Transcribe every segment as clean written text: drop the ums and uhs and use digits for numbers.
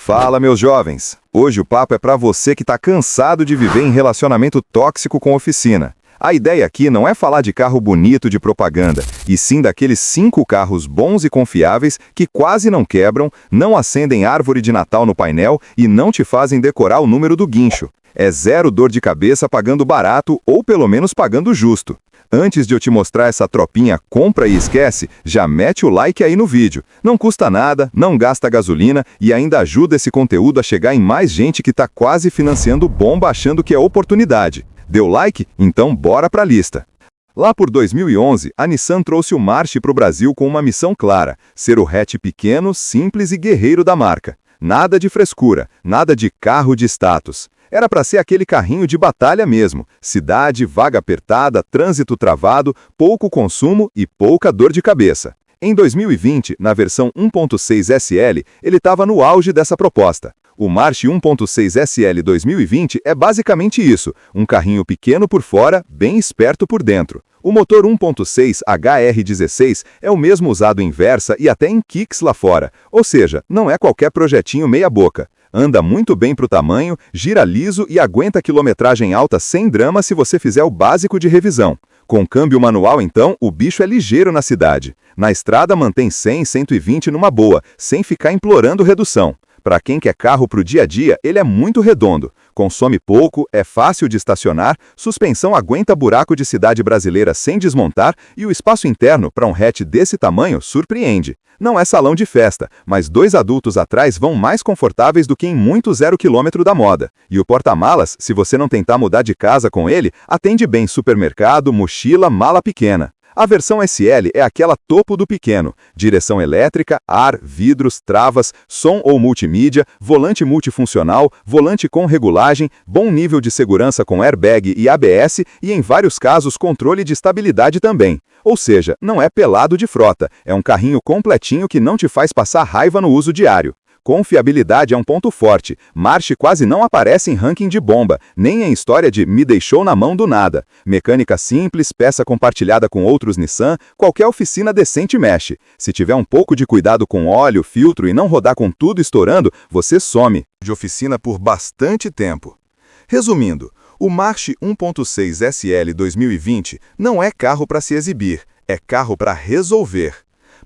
Fala, meus jovens! Hoje o papo é para você que está cansado de viver em relacionamento tóxico com oficina. A ideia aqui não é falar de carro bonito de propaganda, e sim daqueles 5 carros bons e confiáveis que quase não quebram, não acendem árvore de Natal no painel e não te fazem decorar o número do guincho. É zero dor de cabeça pagando barato ou pelo menos pagando justo. Antes de eu te mostrar essa tropinha compra e esquece, já mete o like aí no vídeo. Não custa nada, não gasta gasolina e ainda ajuda esse conteúdo a chegar em mais gente que está quase financiando bomba achando que é oportunidade. Deu like? Então bora pra lista. Lá por 2011, a Nissan trouxe o March para o Brasil com uma missão clara: ser o hatch pequeno, simples e guerreiro da marca. Nada de frescura, nada de carro de status. Era para ser aquele carrinho de batalha mesmo. Cidade, vaga apertada, trânsito travado, pouco consumo e pouca dor de cabeça. Em 2020, na versão 1.6 SL, ele estava no auge dessa proposta. O March 1.6 SL 2020 é basicamente isso, um carrinho pequeno por fora, bem esperto por dentro. O motor 1.6 HR16 é o mesmo usado em Versa e até em Kicks lá fora, ou seja, não é qualquer projetinho meia boca. Anda muito bem para o tamanho, gira liso e aguenta quilometragem alta sem drama se você fizer o básico de revisão. Com câmbio manual, então, o bicho é ligeiro na cidade. Na estrada mantém 100, 120 numa boa, sem ficar implorando redução. Para quem quer carro para o dia a dia, ele é muito redondo. Consome pouco, é fácil de estacionar, suspensão aguenta buraco de cidade brasileira sem desmontar e o espaço interno para um hatch desse tamanho surpreende. Não é salão de festa, mas 2 adultos atrás vão mais confortáveis do que em muito 0 km da moda. E o porta-malas, se você não tentar mudar de casa com ele, atende bem supermercado, mochila, mala pequena. A versão SL é aquela topo do pequeno, direção elétrica, ar, vidros, travas, som ou multimídia, volante multifuncional, volante com regulagem, bom nível de segurança com airbag e ABS e em vários casos controle de estabilidade também. Ou seja, não é pelado de frota, é um carrinho completinho que não te faz passar raiva no uso diário. Confiabilidade é um ponto forte. March quase não aparece em ranking de bomba, nem em história de me deixou na mão do nada. Mecânica simples, peça compartilhada com outros Nissan, qualquer oficina decente mexe. Se tiver um pouco de cuidado com óleo, filtro e não rodar com tudo estourando, você some de oficina por bastante tempo. Resumindo, o March 1.6 SL 2020 não é carro para se exibir, é carro para resolver.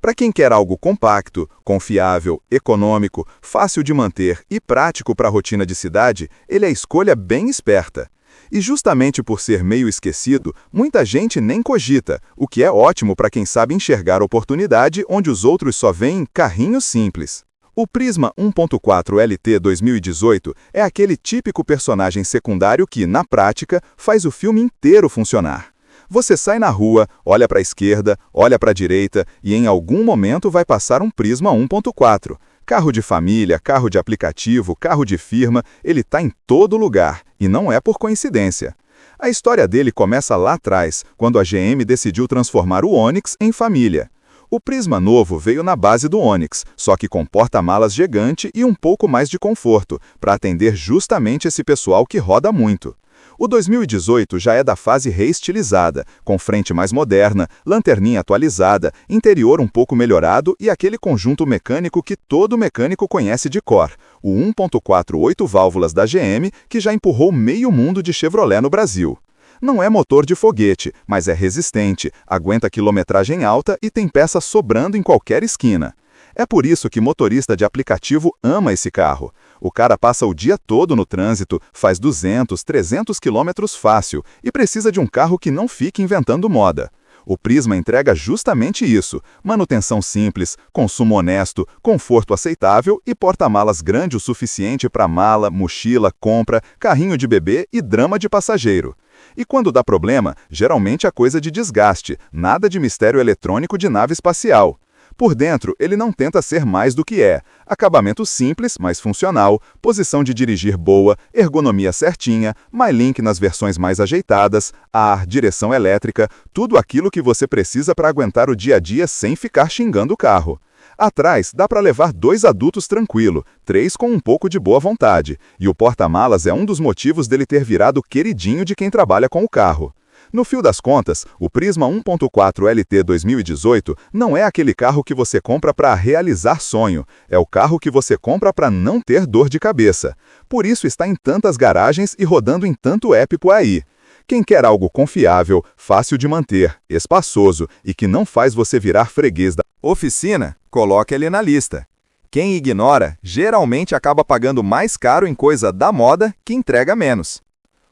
Para quem quer algo compacto, confiável, econômico, fácil de manter e prático para a rotina de cidade, ele é escolha bem esperta. E justamente por ser meio esquecido, muita gente nem cogita, o que é ótimo para quem sabe enxergar oportunidade onde os outros só veem carrinhos simples. O Prisma 1.4 LT 2018 é aquele típico personagem secundário que, na prática, faz o filme inteiro funcionar. Você sai na rua, olha para a esquerda, olha para a direita e em algum momento vai passar um Prisma 1.4. Carro de família, carro de aplicativo, carro de firma, ele está em todo lugar e não é por coincidência. A história dele começa lá atrás, quando a GM decidiu transformar o Onix em família. O Prisma novo veio na base do Onix, só que com porta-malas gigante e um pouco mais de conforto, para atender justamente esse pessoal que roda muito. O 2018 já é da fase reestilizada, com frente mais moderna, lanterninha atualizada, interior um pouco melhorado e aquele conjunto mecânico que todo mecânico conhece de cor, o 1.4 8 válvulas da GM, que já empurrou meio mundo de Chevrolet no Brasil. Não é motor de foguete, mas é resistente, aguenta quilometragem alta e tem peça sobrando em qualquer esquina. É por isso que motorista de aplicativo ama esse carro. O cara passa o dia todo no trânsito, faz 200, 300 quilômetros fácil e precisa de um carro que não fique inventando moda. O Prisma entrega justamente isso: manutenção simples, consumo honesto, conforto aceitável e porta-malas grande o suficiente para mala, mochila, compra, carrinho de bebê e drama de passageiro. E quando dá problema, geralmente é coisa de desgaste, nada de mistério eletrônico de nave espacial. Por dentro, ele não tenta ser mais do que é. Acabamento simples, mas funcional, posição de dirigir boa, ergonomia certinha, MyLink nas versões mais ajeitadas, ar, direção elétrica, tudo aquilo que você precisa para aguentar o dia a dia sem ficar xingando o carro. Atrás, dá para levar 2 adultos tranquilo, 3 com um pouco de boa vontade, e o porta-malas é um dos motivos dele ter virado queridinho de quem trabalha com o carro. No fio das contas, o Prisma 1.4 LT 2018 não é aquele carro que você compra para realizar sonho, é o carro que você compra para não ter dor de cabeça. Por isso está em tantas garagens e rodando em tanto app por aí. Quem quer algo confiável, fácil de manter, espaçoso e que não faz você virar freguês da oficina, coloque ele na lista. Quem ignora, geralmente acaba pagando mais caro em coisa da moda que entrega menos.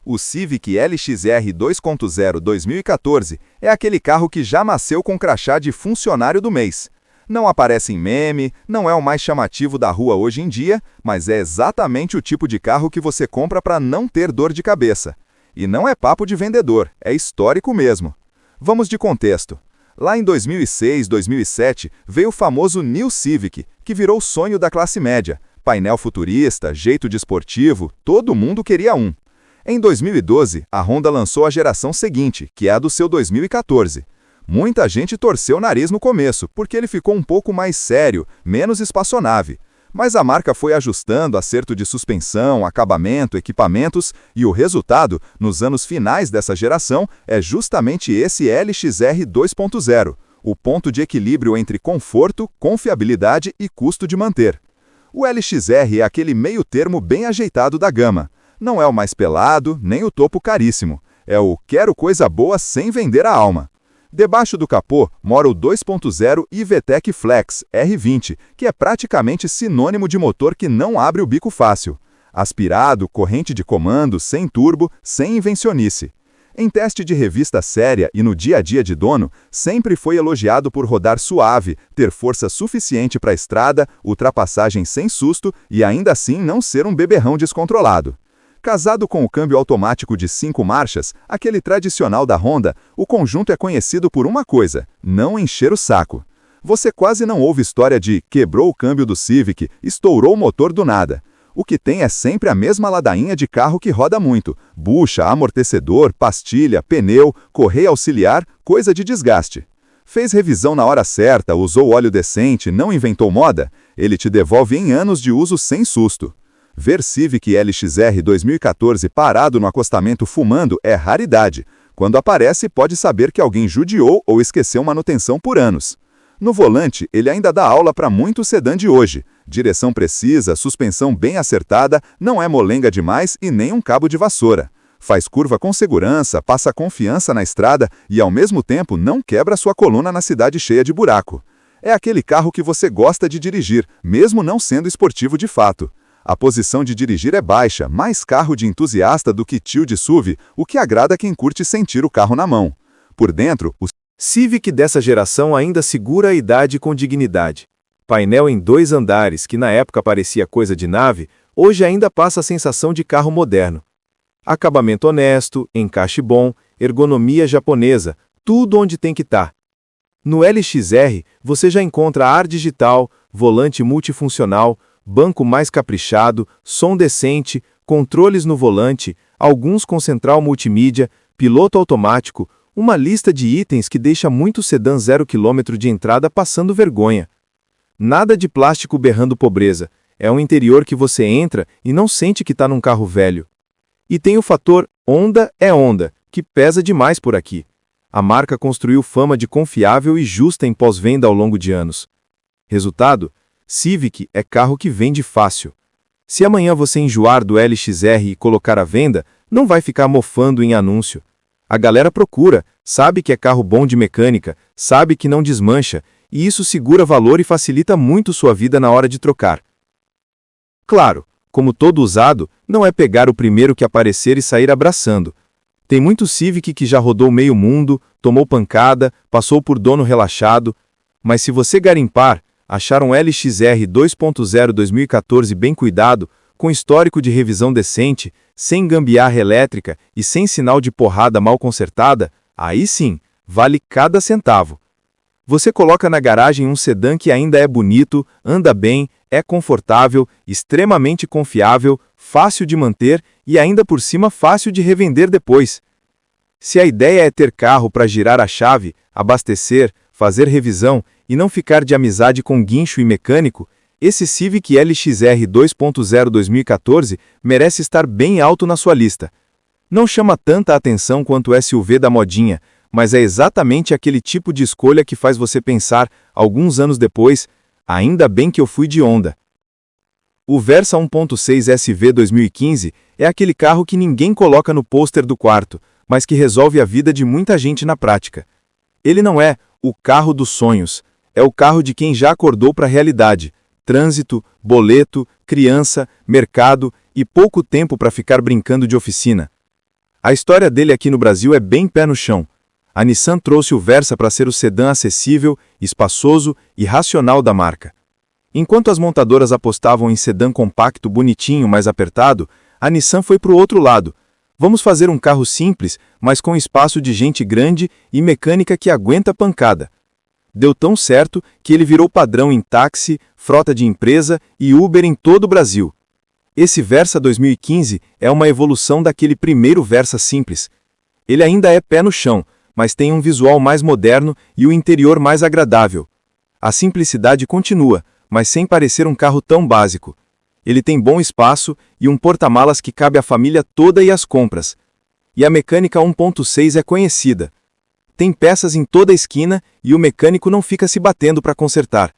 O Civic LXR 2.0 2014 é aquele carro que já nasceu com crachá de funcionário do mês. Não aparece em meme, não é o mais chamativo da rua hoje em dia, mas é exatamente o tipo de carro que você compra para não ter dor de cabeça. E não é papo de vendedor, é histórico mesmo. Vamos de contexto. Lá em 2006, 2007, veio o famoso New Civic, que virou o sonho da classe média. Painel futurista, jeito de esportivo, todo mundo queria um. Em 2012, a Honda lançou a geração seguinte, que é a do seu 2014. Muita gente torceu o nariz no começo, porque ele ficou um pouco mais sério, menos espaçonave. Mas a marca foi ajustando acerto de suspensão, acabamento, equipamentos, e o resultado, nos anos finais dessa geração, é justamente esse LXR 2.0, o ponto de equilíbrio entre conforto, confiabilidade e custo de manter. O LXR é aquele meio termo bem ajeitado da gama. Não é o mais pelado, nem o topo caríssimo. É o quero coisa boa sem vender a alma. Debaixo do capô mora o 2.0 iVTEC Flex R20, que é praticamente sinônimo de motor que não abre o bico fácil. Aspirado, corrente de comando, sem turbo, sem invencionice. Em teste de revista séria e no dia a dia de dono, sempre foi elogiado por rodar suave, ter força suficiente para a estrada, ultrapassagem sem susto e ainda assim não ser um beberrão descontrolado. Casado com o câmbio automático de 5 marchas, aquele tradicional da Honda, o conjunto é conhecido por uma coisa: não encher o saco. Você quase não ouve história de quebrou o câmbio do Civic, estourou o motor do nada. O que tem é sempre a mesma ladainha de carro que roda muito: bucha, amortecedor, pastilha, pneu, correia auxiliar, coisa de desgaste. Fez revisão na hora certa, usou óleo decente, não inventou moda? Ele te devolve em anos de uso sem susto. Ver Civic LXR 2014 parado no acostamento fumando é raridade. Quando aparece, pode saber que alguém judiou ou esqueceu manutenção por anos. No volante, ele ainda dá aula para muito sedã de hoje. Direção precisa, suspensão bem acertada, não é molenga demais e nem um cabo de vassoura. Faz curva com segurança, passa confiança na estrada e, ao mesmo tempo, não quebra sua coluna na cidade cheia de buraco. É aquele carro que você gosta de dirigir, mesmo não sendo esportivo de fato. A posição de dirigir é baixa, mais carro de entusiasta do que tio de SUV, o que agrada quem curte sentir o carro na mão. Por dentro, o Civic dessa geração ainda segura a idade com dignidade. Painel em 2 andares, que na época parecia coisa de nave, hoje ainda passa a sensação de carro moderno. Acabamento honesto, encaixe bom, ergonomia japonesa, tudo onde tem que estar. No LXR, você já encontra ar digital, volante multifuncional, banco mais caprichado, som decente, controles no volante, alguns com central multimídia, piloto automático, uma lista de itens que deixa muito sedã 0 km de entrada passando vergonha. Nada de plástico berrando pobreza, é um interior que você entra e não sente que está num carro velho. E tem o fator Honda é Honda, que pesa demais por aqui. A marca construiu fama de confiável e justa em pós-venda ao longo de anos. Resultado? Civic é carro que vende fácil. Se amanhã você enjoar do LXR e colocar à venda, não vai ficar mofando em anúncio. A galera procura, sabe que é carro bom de mecânica, sabe que não desmancha, e isso segura valor e facilita muito sua vida na hora de trocar. Claro, como todo usado, não é pegar o primeiro que aparecer e sair abraçando. Tem muito Civic que já rodou meio mundo, tomou pancada, passou por dono relaxado, mas se você garimpar, achar um LXR 2.0 2014 bem cuidado, com histórico de revisão decente, sem gambiarra elétrica e sem sinal de porrada mal consertada, aí sim, vale cada centavo. Você coloca na garagem um sedã que ainda é bonito, anda bem, é confortável, extremamente confiável, fácil de manter e ainda por cima fácil de revender depois. Se a ideia é ter carro para girar a chave, abastecer, fazer revisão e não ficar de amizade com guincho e mecânico, esse Civic LXR 2.0 2014 merece estar bem alto na sua lista. Não chama tanta atenção quanto o SUV da modinha, mas é exatamente aquele tipo de escolha que faz você pensar, alguns anos depois, ainda bem que eu fui de Honda. O Versa 1.6 SV 2015 é aquele carro que ninguém coloca no pôster do quarto, mas que resolve a vida de muita gente na prática. Ele não é o carro dos sonhos, é o carro de quem já acordou para a realidade. Trânsito, boleto, criança, mercado e pouco tempo para ficar brincando de oficina. A história dele aqui no Brasil é bem pé no chão. A Nissan trouxe o Versa para ser o sedã acessível, espaçoso e racional da marca. Enquanto as montadoras apostavam em sedã compacto, bonitinho, mais apertado, a Nissan foi para o outro lado. Vamos fazer um carro simples, mas com espaço de gente grande e mecânica que aguenta pancada. Deu tão certo que ele virou padrão em táxi, frota de empresa e Uber em todo o Brasil. Esse Versa 2015 é uma evolução daquele primeiro Versa simples. Ele ainda é pé no chão, mas tem um visual mais moderno e o interior mais agradável. A simplicidade continua, mas sem parecer um carro tão básico. Ele tem bom espaço e um porta-malas que cabe a família toda e as compras. E a mecânica 1.6 é conhecida. Tem peças em toda a esquina e o mecânico não fica se batendo para consertar.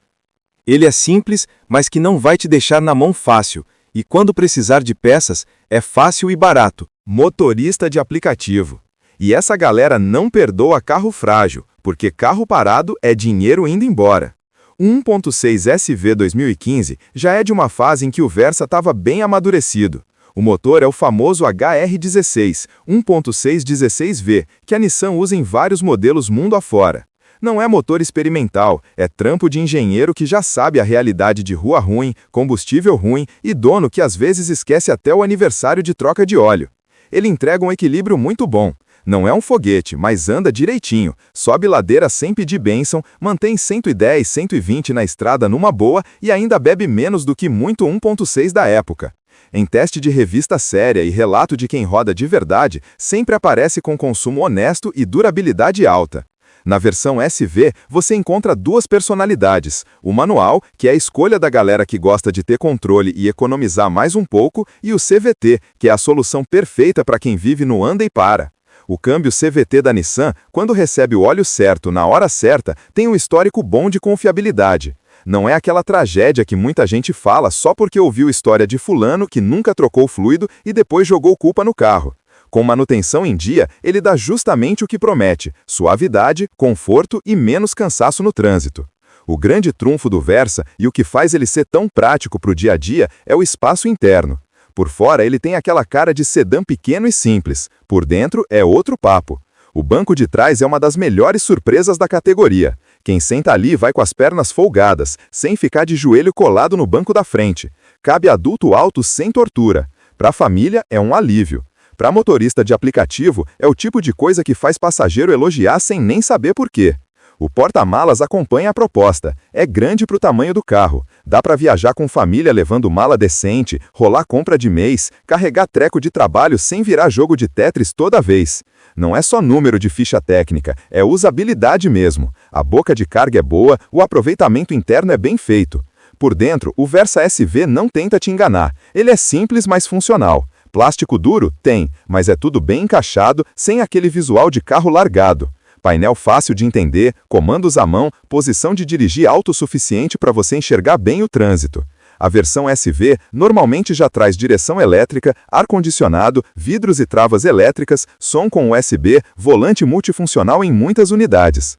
Ele é simples, mas que não vai te deixar na mão fácil, e quando precisar de peças, é fácil e barato. Motorista de aplicativo. E essa galera não perdoa carro frágil, porque carro parado é dinheiro indo embora. O 1.6 SV 2015 já é de uma fase em que o Versa estava bem amadurecido. O motor é o famoso HR16, 1.6 16V, que a Nissan usa em vários modelos mundo afora. Não é motor experimental, é trampo de engenheiro que já sabe a realidade de rua ruim, combustível ruim e dono que às vezes esquece até o aniversário de troca de óleo. Ele entrega um equilíbrio muito bom. Não é um foguete, mas anda direitinho, sobe ladeira sem pedir bênção, mantém 110, 120 na estrada numa boa e ainda bebe menos do que muito 1.6 da época. Em teste de revista séria e relato de quem roda de verdade, sempre aparece com consumo honesto e durabilidade alta. Na versão SV, você encontra duas personalidades, o manual, que é a escolha da galera que gosta de ter controle e economizar mais um pouco, e o CVT, que é a solução perfeita para quem vive no anda e para. O câmbio CVT da Nissan, quando recebe o óleo certo na hora certa, tem um histórico bom de confiabilidade. Não é aquela tragédia que muita gente fala só porque ouviu história de fulano que nunca trocou fluido e depois jogou culpa no carro. Com manutenção em dia, ele dá justamente o que promete: suavidade, conforto e menos cansaço no trânsito. O grande trunfo do Versa e o que faz ele ser tão prático para o dia a dia é o espaço interno. Por fora ele tem aquela cara de sedã pequeno e simples, por dentro é outro papo. O banco de trás é uma das melhores surpresas da categoria. Quem senta ali vai com as pernas folgadas, sem ficar de joelho colado no banco da frente. Cabe adulto alto sem tortura. Para a família é um alívio. Para motorista de aplicativo, é o tipo de coisa que faz passageiro elogiar sem nem saber por quê. O porta-malas acompanha a proposta. É grande para o tamanho do carro. Dá para viajar com família levando mala decente, rolar compra de mês, carregar treco de trabalho sem virar jogo de Tetris toda vez. Não é só número de ficha técnica, é usabilidade mesmo. A boca de carga é boa, o aproveitamento interno é bem feito. Por dentro, o Versa SV não tenta te enganar. Ele é simples, mas funcional. Plástico duro? Tem, mas é tudo bem encaixado, sem aquele visual de carro largado. Painel fácil de entender, comandos à mão, posição de dirigir autossuficiente para você enxergar bem o trânsito. A versão SV normalmente já traz direção elétrica, ar-condicionado, vidros e travas elétricas, som com USB, volante multifuncional em muitas unidades.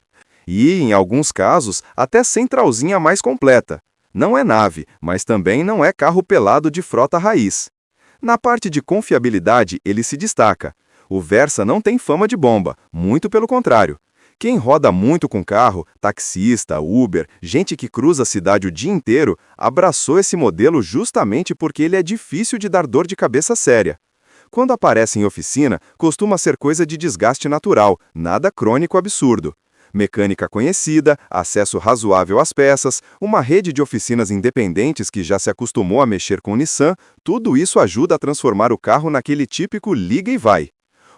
E, em alguns casos, até centralzinha mais completa. Não é nave, mas também não é carro pelado de frota raiz. Na parte de confiabilidade, ele se destaca. O Versa não tem fama de bomba, muito pelo contrário. Quem roda muito com carro, taxista, Uber, gente que cruza a cidade o dia inteiro, abraçou esse modelo justamente porque ele é difícil de dar dor de cabeça séria. Quando aparece em oficina, costuma ser coisa de desgaste natural, nada crônico absurdo. Mecânica conhecida, acesso razoável às peças, uma rede de oficinas independentes que já se acostumou a mexer com Nissan, tudo isso ajuda a transformar o carro naquele típico liga e vai.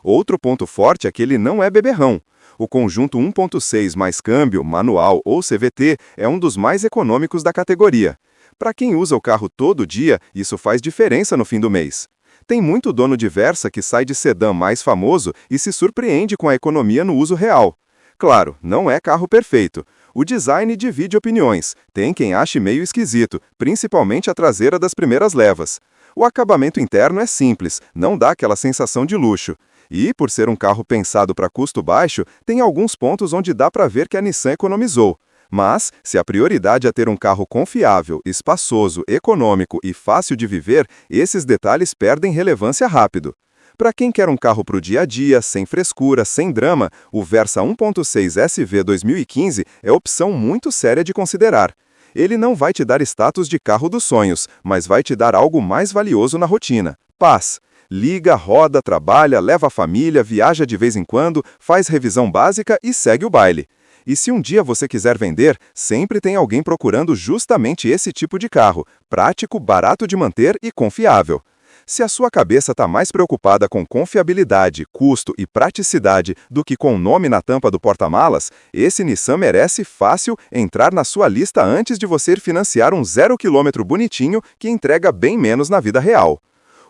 Outro ponto forte é que ele não é beberrão. O conjunto 1.6 mais câmbio, manual ou CVT é um dos mais econômicos da categoria. Para quem usa o carro todo dia, isso faz diferença no fim do mês. Tem muito dono de Versa que sai de sedã mais famoso e se surpreende com a economia no uso real. Claro, não é carro perfeito. O design divide opiniões. Tem quem ache meio esquisito, principalmente a traseira das primeiras levas. O acabamento interno é simples, não dá aquela sensação de luxo. E, por ser um carro pensado para custo baixo, tem alguns pontos onde dá para ver que a Nissan economizou. Mas, se a prioridade é ter um carro confiável, espaçoso, econômico e fácil de viver, esses detalhes perdem relevância rápido. Para quem quer um carro para o dia a dia, sem frescura, sem drama, o Versa 1.6 SV 2015 é opção muito séria de considerar. Ele não vai te dar status de carro dos sonhos, mas vai te dar algo mais valioso na rotina: paz. Liga, roda, trabalha, leva a família, viaja de vez em quando, faz revisão básica e segue o baile. E se um dia você quiser vender, sempre tem alguém procurando justamente esse tipo de carro, prático, barato de manter e confiável. Se a sua cabeça está mais preocupada com confiabilidade, custo e praticidade do que com o nome na tampa do porta-malas, esse Nissan merece fácil entrar na sua lista antes de você ir financiar um 0 km bonitinho que entrega bem menos na vida real.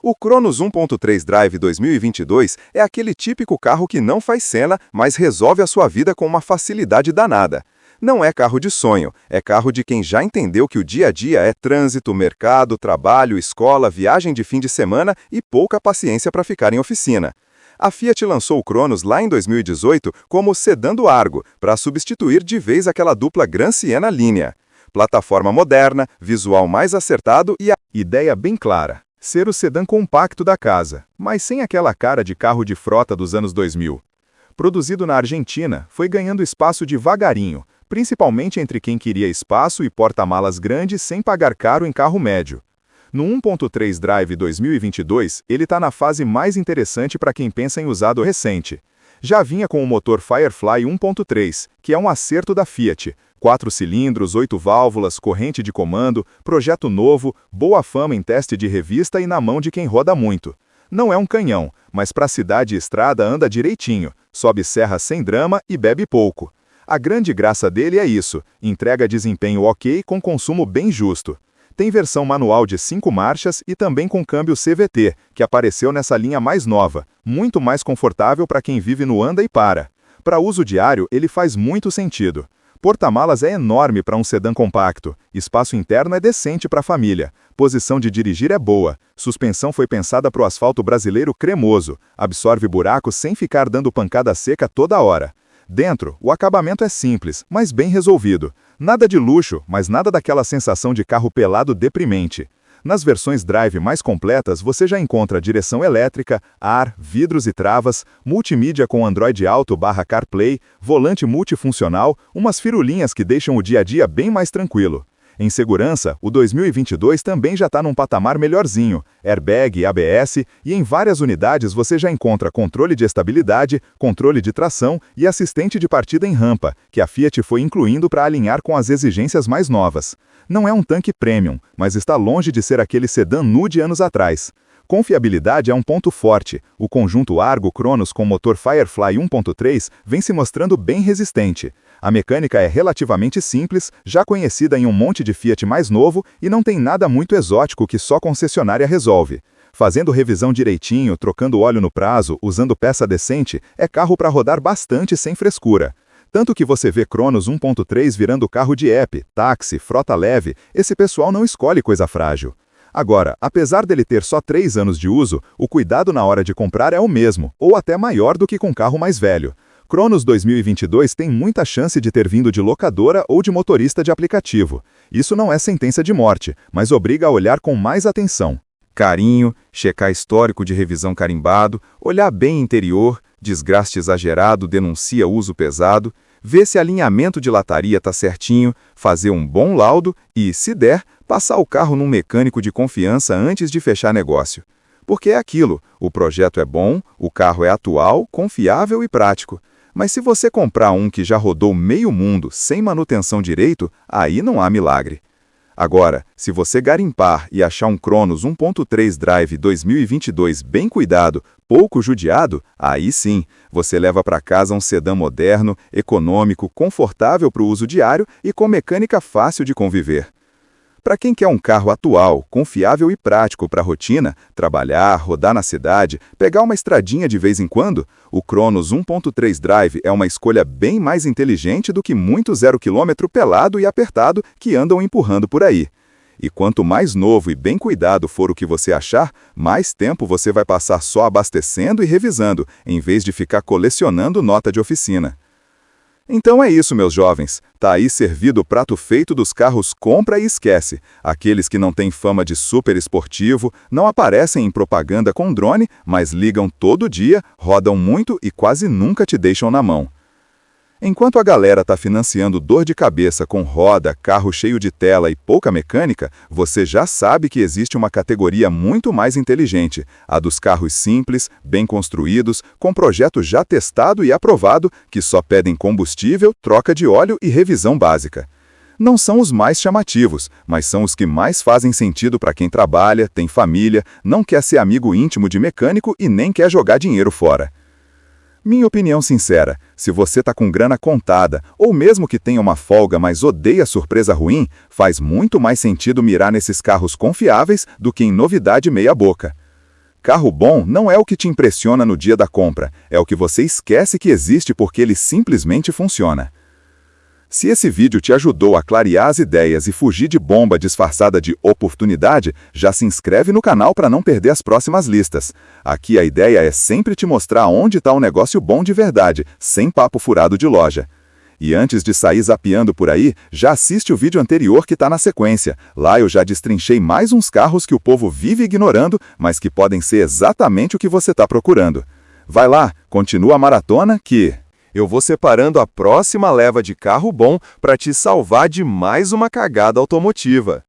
O Cronos 1.3 Drive 2022 é aquele típico carro que não faz cena, mas resolve a sua vida com uma facilidade danada. Não é carro de sonho, é carro de quem já entendeu que o dia a dia é trânsito, mercado, trabalho, escola, viagem de fim de semana e pouca paciência para ficar em oficina. A Fiat lançou o Cronos lá em 2018 como sedã do Argo, para substituir de vez aquela dupla Gran Siena Linea. Plataforma moderna, visual mais acertado e a Ideia bem clara: ser o sedã compacto da casa, mas sem aquela cara de carro de frota dos anos 2000. Produzido na Argentina, foi ganhando espaço devagarinho, principalmente entre quem queria espaço e porta-malas grandes sem pagar caro em carro médio. No 1.3 Drive 2022, ele está na fase mais interessante para quem pensa em usado recente. Já vinha com o motor Firefly 1.3, que é um acerto da Fiat. 4 cilindros, 8 válvulas, corrente de comando, projeto novo, boa fama em teste de revista e na mão de quem roda muito. Não é um canhão, mas para cidade e estrada anda direitinho, sobe serra sem drama e bebe pouco. A grande graça dele é isso: entrega desempenho ok com consumo bem justo. Tem versão manual de 5 marchas e também com câmbio CVT, que apareceu nessa linha mais nova, muito mais confortável para quem vive no anda e para. Para uso diário, ele faz muito sentido. Porta-malas é enorme para um sedã compacto, espaço interno é decente para a família, posição de dirigir é boa, suspensão foi pensada para o asfalto brasileiro cremoso, absorve buracos sem ficar dando pancada seca toda hora. Dentro, o acabamento é simples, mas bem resolvido. Nada de luxo, mas nada daquela sensação de carro pelado deprimente. Nas versões Drive mais completas, você já encontra direção elétrica, ar, vidros e travas, multimídia com Android Auto / CarPlay, volante multifuncional, umas firulinhas que deixam o dia a dia bem mais tranquilo. Em segurança, o 2022 também já está num patamar melhorzinho, airbag, ABS, e em várias unidades você já encontra controle de estabilidade, controle de tração e assistente de partida em rampa, que a Fiat foi incluindo para alinhar com as exigências mais novas. Não é um tanque premium, mas está longe de ser aquele sedã nu de anos atrás. Confiabilidade é um ponto forte. O conjunto Argo Cronos com motor Firefly 1.3 vem se mostrando bem resistente. A mecânica é relativamente simples, já conhecida em um monte de Fiat mais novo e não tem nada muito exótico que só concessionária resolve. Fazendo revisão direitinho, trocando óleo no prazo, usando peça decente, é carro para rodar bastante sem frescura. Tanto que você vê Cronos 1.3 virando carro de app, táxi, frota leve, esse pessoal não escolhe coisa frágil. Agora, apesar dele ter só 3 anos de uso, o cuidado na hora de comprar é o mesmo, ou até maior do que com carro mais velho. Cronos 2022 tem muita chance de ter vindo de locadora ou de motorista de aplicativo. Isso não é sentença de morte, mas obriga a olhar com mais atenção. Carinho, checar histórico de revisão carimbado, olhar bem interior, desgaste exagerado denuncia uso pesado, ver se alinhamento de lataria está certinho, fazer um bom laudo e, se der, passar o carro num mecânico de confiança antes de fechar negócio. Porque é aquilo, o projeto é bom, o carro é atual, confiável e prático. Mas se você comprar um que já rodou meio mundo sem manutenção direito, aí não há milagre. Agora, se você garimpar e achar um Cronos 1.3 Drive 2022 bem cuidado, pouco judiado, aí sim, você leva para casa um sedã moderno, econômico, confortável para o uso diário e com mecânica fácil de conviver. Para quem quer um carro atual, confiável e prático para a rotina, trabalhar, rodar na cidade, pegar uma estradinha de vez em quando, o Cronos 1.3 Drive é uma escolha bem mais inteligente do que muito 0 km pelado e apertado que andam empurrando por aí. E quanto mais novo e bem cuidado for o que você achar, mais tempo você vai passar só abastecendo e revisando, em vez de ficar colecionando nota de oficina. Então é isso, meus jovens. Tá aí servido o prato feito dos carros compra e esquece. Aqueles que não têm fama de super esportivo, não aparecem em propaganda com drone, mas ligam todo dia, rodam muito e quase nunca te deixam na mão. Enquanto a galera tá financiando dor de cabeça com roda, carro cheio de tela e pouca mecânica, você já sabe que existe uma categoria muito mais inteligente, a dos carros simples, bem construídos, com projeto já testado e aprovado, que só pedem combustível, troca de óleo e revisão básica. Não são os mais chamativos, mas são os que mais fazem sentido para quem trabalha, tem família, não quer ser amigo íntimo de mecânico e nem quer jogar dinheiro fora. Minha opinião sincera, se você tá com grana contada, ou mesmo que tenha uma folga, mas odeia surpresa ruim, faz muito mais sentido mirar nesses carros confiáveis do que em novidade meia boca. Carro bom não é o que te impressiona no dia da compra, é o que você esquece que existe porque ele simplesmente funciona. Se esse vídeo te ajudou a clarear as ideias e fugir de bomba disfarçada de oportunidade, já se inscreve no canal para não perder as próximas listas. Aqui a ideia é sempre te mostrar onde está um negócio bom de verdade, sem papo furado de loja. E antes de sair zapeando por aí, já assiste o vídeo anterior que está na sequência. Lá eu já destrinchei mais uns carros que o povo vive ignorando, mas que podem ser exatamente o que você está procurando. Vai lá, continua a maratona que eu vou separando a próxima leva de carro bom para te salvar de mais uma cagada automotiva.